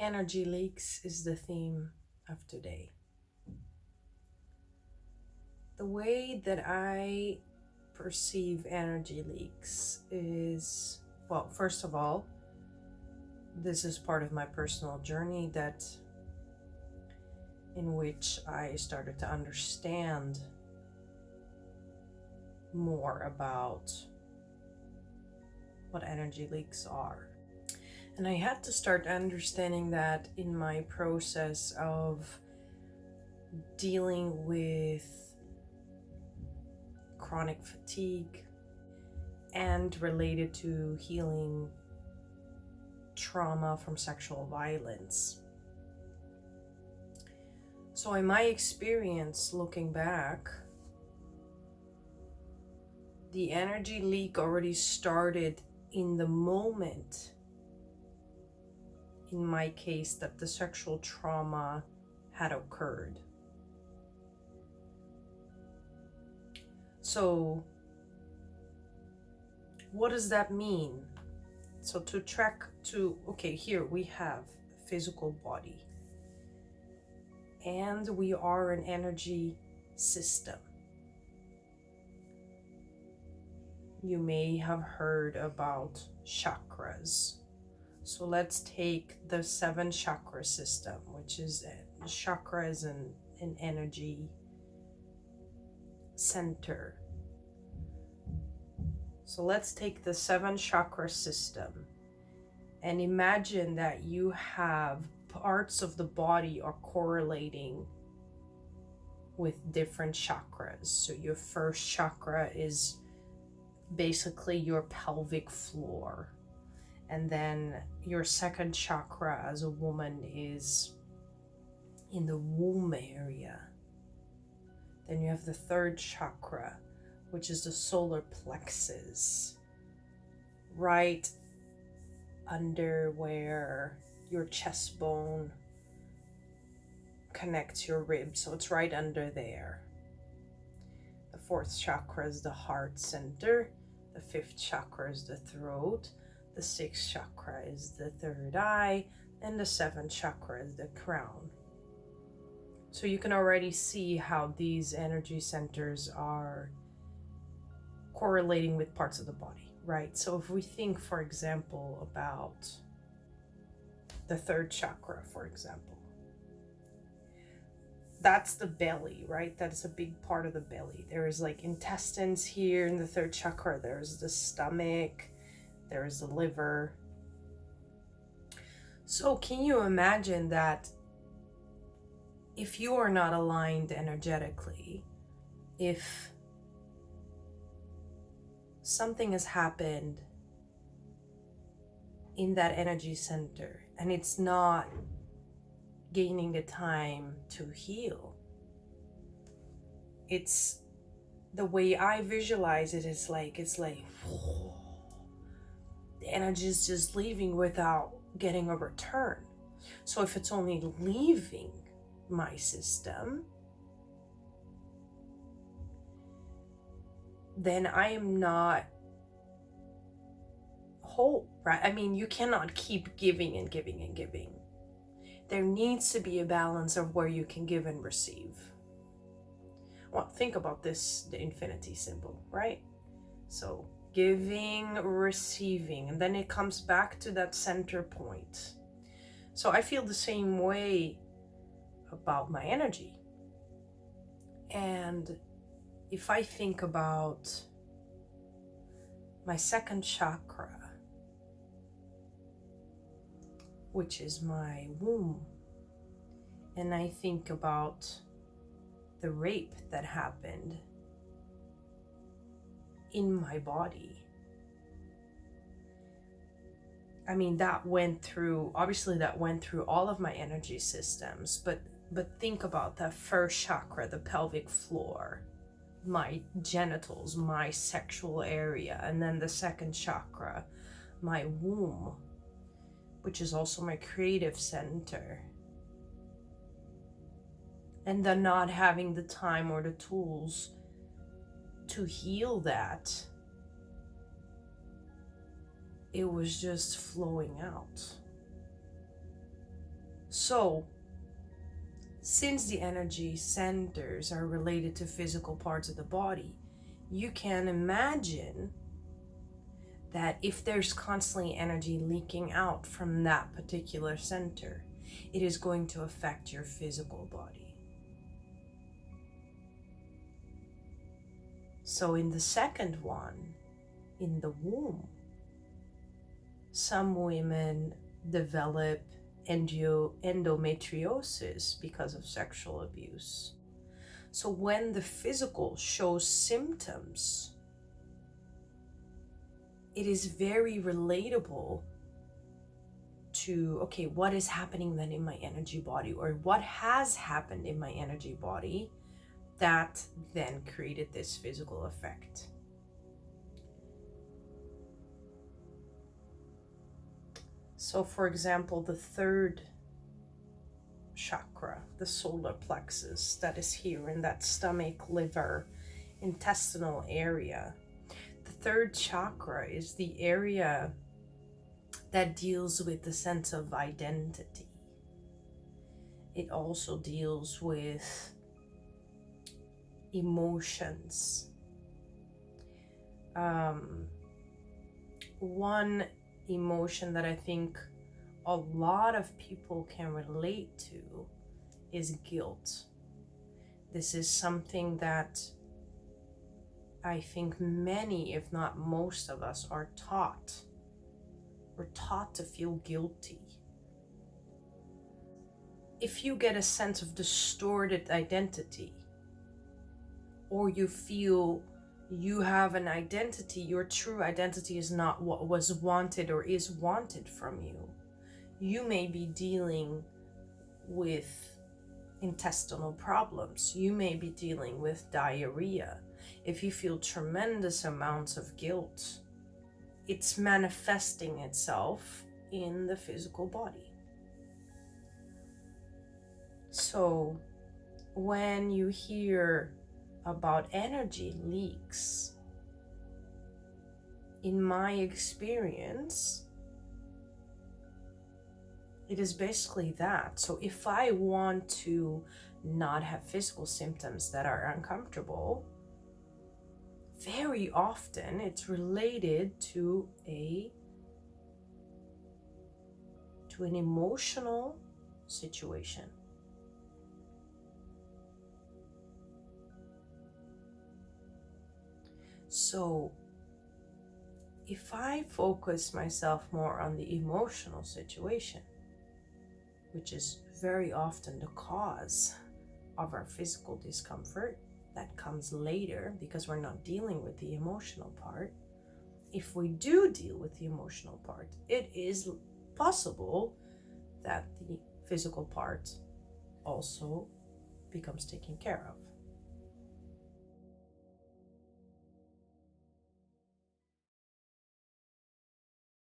Energy leaks is the theme of today. The way that I perceive energy leaks is, well, first of all, this is part of my personal journey in which I started to understand more about what energy leaks are. And I had to start understanding that in my process of dealing with chronic fatigue and related to healing trauma from sexual violence. So in my experience, looking back, the energy leak already started in the moment, in my case, that the sexual trauma had occurred. So what does that mean? So okay, here we have a physical body and we are an energy system. You may have heard about chakras. So let's take the 7 chakra system, which is chakra is an energy center. So let's take the 7 chakra system and imagine that you have parts of the body are correlating with different chakras. So your first chakra is basically your pelvic floor. And then your second chakra as a woman is in the womb area. Then you have the third chakra, which is the solar plexus, right under where your chest bone connects your ribs. So it's right under there. The 4th chakra is the heart center. The 5th chakra is the throat. The 6th chakra is the 3rd eye, and the 7th chakra is the crown. So you can already see how these energy centers are correlating with parts of the body, right? So if we think, for example, about the 3rd chakra, for example, that's the belly, right? That is a big part of the belly. There is like intestines here in the 3rd chakra. There's the stomach. There is the liver. So can you imagine that if you are not aligned energetically, if something has happened in that energy center and it's not gaining the time to heal, it's the way I visualize it is like, it's like, the energy is just leaving without getting a return. So if it's only leaving my system, then I am not whole, right? I mean, you cannot keep giving and giving and giving. There needs to be a balance of where you can give and receive. Well, think about this, the infinity symbol, right? So giving, receiving, and then it comes back to that center point. So I feel the same way about my energy. And if I think about my 2nd chakra, which is my womb, and I think about the rape that happened in my body. I mean, that went through all of my energy systems, but think about that 1st chakra, the pelvic floor, my genitals, my sexual area, and then the 2nd chakra, my womb, which is also my creative center. And then not having the time or the tools to heal that, it was just flowing out. So, since the energy centers are related to physical parts of the body, you can imagine that if there's constantly energy leaking out from that particular center, it is going to affect your physical body. So in the second one, in the womb, some women develop endometriosis because of sexual abuse. So when the physical shows symptoms, it is very relatable to, okay, what is happening then in my energy body, or what has happened in my energy body that then created this physical effect. So for example, the third chakra, the solar plexus, that is here in that stomach, liver, intestinal area. The third chakra is the area that deals with the sense of identity. It also deals with emotions. One emotion that I think a lot of people can relate to is guilt. This is something that I think many, if not most of us, are taught. We're taught to feel guilty. If you get a sense of distorted identity, or you feel you have an identity, your true identity is not what was wanted or is wanted from you, you may be dealing with intestinal problems. You may be dealing with diarrhea. If you feel tremendous amounts of guilt, it's manifesting itself in the physical body. So when you hear about energy leaks, in my experience, it is basically that. So if I want to not have physical symptoms that are uncomfortable, very often it's related to an emotional situation. So if I focus myself more on the emotional situation, which is very often the cause of our physical discomfort, that comes later because we're not dealing with the emotional part. If we do deal with the emotional part, it is possible that the physical part also becomes taken care of.